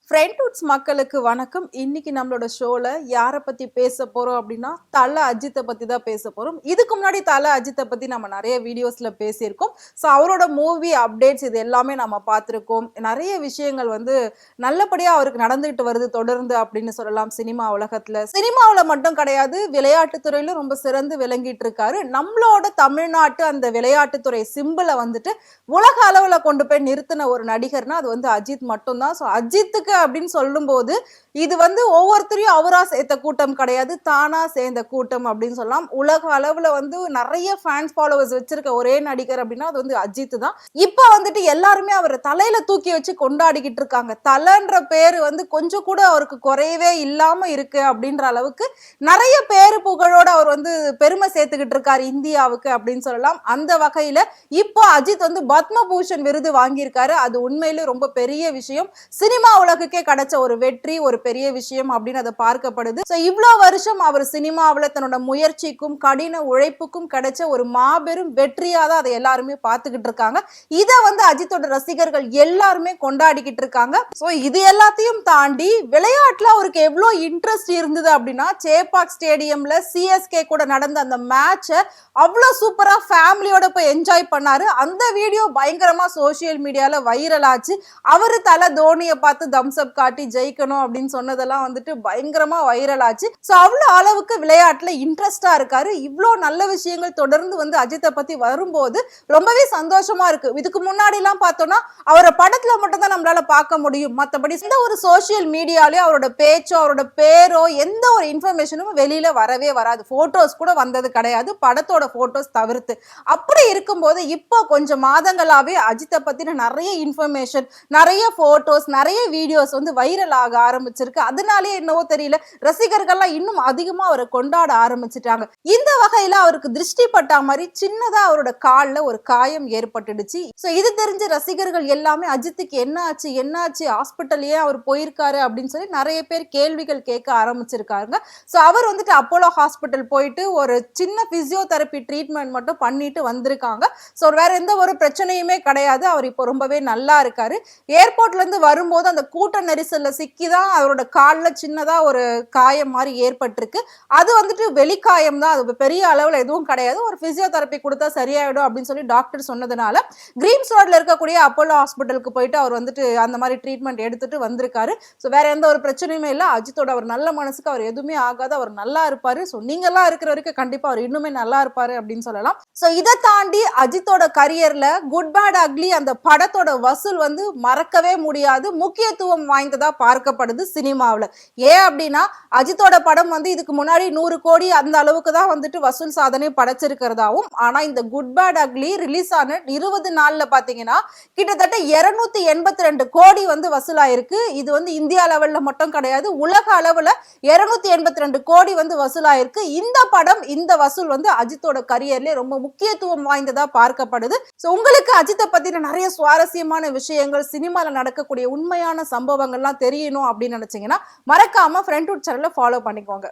ஃப்ரெண்ட்வுட்ஸ் மக்களுக்கு வணக்கம். இன்னைக்கு நம்மளோட ஷோல யாரை பத்தி பேச போறோம் அப்படின்னா தல அஜித்தை பத்தி தான் பேச போறோம். இதுக்கு முன்னாடி தல அஜித்தை பத்தி நம்ம நிறைய வீடியோஸ்ல பேசியிருக்கோம். ஸோ அவரோட மூவி அப்டேட்ஸ் இது எல்லாமே நம்ம பார்த்துருக்கோம். நிறைய விஷயங்கள் நல்லபடியா அவருக்கு நடந்துகிட்டு வருது தொடர்ந்து அப்படின்னு சொல்லலாம். சினிமா உலகத்துல சினிமாவில் மட்டும் கிடையாது, விளையாட்டுத்துறையிலும் ரொம்ப சிறந்து விளங்கிட்டு இருக்காரு. நம்மளோட தமிழ்நாட்டு அந்த விளையாட்டுத்துறை சிம்பிளை உலக அளவுல கொண்டு போய் நிறுத்தின ஒரு நடிகர்னா அது அஜித் மட்டும்தான். ஸோ அஜித்துக்கு அப்படின்னு சொல்லும் போது இது ஒவ்வொருத்தரையும் அவரா சேர்த்த கூட்டம் கிடையாது, தானா சேர்ந்த கூட்டம் அப்படின்னு சொல்லலாம். உலக அளவுல நிறைய ஃபேன்ஸ் ஃபாலோவர்ஸ் வச்சிருக்க ஒரே நடிகர் அப்படின்னா அது அஜித் தான். இப்ப எல்லாருமே அவரை தலையில தூக்கி வச்சு கொண்டாடிக்கிட்டு இருக்காங்க. தலைன்ற பேரு கொஞ்சம் கூட அவருக்கு குறையவே இல்லாம இருக்கு அப்படின்ற அளவுக்கு நிறைய பேரு புகழோட அவர் பெருமை சேர்த்துக்கிட்டு இருக்காரு இந்தியாவுக்கு அப்படின்னு சொல்லலாம். அந்த வகையில இப்போ அஜித் பத்மபூஷன் விருது வாங்கியிருக்காரு. அது உண்மையிலே ரொம்ப பெரிய விஷயம். சினிமா உலகுக்கே கிடைச்ச ஒரு வெற்றி, ஒரு பெரிய விஷயம் அப்படின்னு அதை பார்க்கப்படுது. சோ இவ்வளவு வருஷம் அவர் சினிமாவில் தன்னோட முயற்சிக்கும் கடின உழைப்புக்கும் கிடைச்ச ஒரு மாபெரும் வெற்றியா தான் அதை எல்லாருமே பார்த்துக்கிட்டு இருக்காங்க. இதை அஜித்தோட ரசிகர்கள் எல்லாருமே கொண்டாடிக்கிட்டு இருக்காங்க. சோ இது எல்லாத்தையும் தாண்டி விளையாட்டுல அவருக்கு எவ்வளவு இன்ட்ரெஸ்ட் இருந்தது அப்படின்னா, சேப்பாக் ஸ்டேடியம்ல சிஎஸ்கே கூட நடந்த அந்த மேட்சை அவ்வளவு சூப்பரா ஃபேமிலியோட போய் என்ஜாய் பண்ணாரு. அந்த வீடியோ பயங்கரமா சோசியல் மீடியால வைரல் ஆச்சு. அவரு தல தோனியை பார்த்து தம்ஸ் அப் காட்டி ஜெயிக்கணும் அப்படின்னு சொன்னதெல்லாம் பயங்கரமா வைரல் ஆச்சு. சோ அவ்வளவு அளவுக்கு விளையாட்டுல இன்ட்ரெஸ்டா இருக்காரு. இவ்வளோ நல்ல விஷயங்கள் தொடர்ந்து அஜித்தை பத்தி வரும்போது ரொம்பவே சந்தோஷமா இருக்கு. இதுக்கு முன்னாடி எல்லாம் பார்த்தோம்னா அவரை படத்துல மட்டும் தான் நம்மளால பார்க்க முடியும். மற்றபடி எந்த ஒரு சோசியல் மீடியாலயோ அவரோட பேச்சோ அவரோட பேரோ எந்த ஒரு இன்ஃபர்மேஷனும் வெளியில வரவே வராது. போட்டோஸ் கூட வந்தது கிடையாது, படத்தோட போட்டோஸ் தவிர்த்து. அப்படி இருக்கும்போது இப்போ கொஞ்சம் மாதங்களாவே அஜித்தை பத்தின நிறைய இன்ஃபர்மேஷன், நிறைய போட்டோஸ், நிறைய வீடியோஸ் வைரல் ஆக ஆரம்பிச்சிருக்கு. அதனாலே என்னவோ தெரியல, ரசிகர்கள்லாம் இன்னும் அதிகமா அவரை கொண்டாட ஆரம்பிச்சிட்டாங்க. இந்த வகையில அவருக்கு திருஷ்டி பட்டா மாதிரி சின்னதா அவரோட கால்ல ஒரு காயம் ஏற்பட்டுடுச்சு. சோ இது தெரிஞ்ச ரசிகர்கள் எல்லாமே அஜித்துக்கு என்னாச்சு ஹாஸ்பிட்டல்லயே அவர் போயிருக்காரு அப்படின்னு சொல்லி நிறைய பேர் கேள்விகள் கேட்க ஆரம்பிச்சிருக்காங்க. சோ அவர் அப்போலோ ஹாஸ்பிட்டல் போயிட்டு ஒரு சின்ன பிசியோதெரபி ட்ரீட்மெண்ட் மட்டும் பண்ணிட்டு வந்திருக்காங்க. சோ வேற எந்த ஒரு பிரச்சனையுமே கிடையாது. அவர் இப்போ ரொம்பவே நல்லா இருக்காரு. ஏர்போர்ட்ல இருந்து வரும்போது அந்த கூட்ட நெரிசல்ல சிக்கிதான் அவரோட கால்ல சின்னதா ஒரு காயம் மாதிரி ஏற்பட்டிருக்கு. அது வெளிக்காயம் தான், அது பெரிய அளவுல எதுவும் கிடையாது. ஒரு பிசியோதெரபி கொடுத்தா சரியாயிடும் அப்படின்னு சொல்லி டாக்டர் சொன்னதுனால கிரீன்ஸ் ரோட்ல இருக்கக்கூடிய அப்போலோ ஹாஸ்பிட்டலுக்கு போயிட்டு அவர் அந்த மாதிரி ட்ரீட்மெண்ட் எடுத்துட்டு வந்திருக்காரு. ஸோ வேற எந்த ஒரு பிரச்சனையுமே இல்லை. அஜித்தோட அவர் நல்ல மனசுக்கு அவர் எதுவுமே ஆகாது, அவர் நல்லா இருப்பாரு. ஸோ நீங்க எல்லாம் இருக்கிற வரைக்கும் கண்டிப்பா அவர் இன்னுமே நல்லா இருப்பாரு அப்படின்னு சொல்லலாம். ஸோ இதை தாண்டி அஜித்தோட கரியர்ல குட் பேட் அக்லி அந்த படத்தோட வசூல் மறக்கவே முடியாது, முக்கியத்துவம் வாய்ந்ததா பார்க்கப்படுது சினிமாவில். ஏன் அப்படின்னா அஜித்தோட படம் இதுக்கு முன்னாடி 100 கோடி அந்த அளவுக்கு தான் வசூல் சாதனை படைச்சிருக்கிறதாவும், ஆனா இந்த குட் பேட் அக்லி ரிலீஸ் ஆன 20 நாள்ல பாத்தீங்கன்னா கிட்டத்தட்ட 282 கோடி வசூலாயிருக்கு. இது இந்தியா லெவல்ல மட்டும் கிடையாது, உலக அளவுல 282 கோடி வசூலாயிருக்கு. இந்த படம் இந்த வசூல் அஜித்தோட கரியர்ல ரொம்ப முக்கியத்துவம் வாய்ந்ததா பார்க்கப்படுது. சோ உங்களுக்கு அஜித்தை பத்தின நிறைய சுவாரஸ்யமான விஷயங்கள், சினிமால நடக்கக்கூடிய உண்மையான சம்பவங்கள்லாம் தெரியணும் அப்படின்னு நினைச்சீங்கன்னா மறக்காம ஃப்ரெண்ட்வுட் சேனலை ஃபாலோ பண்ணிக்கோங்க.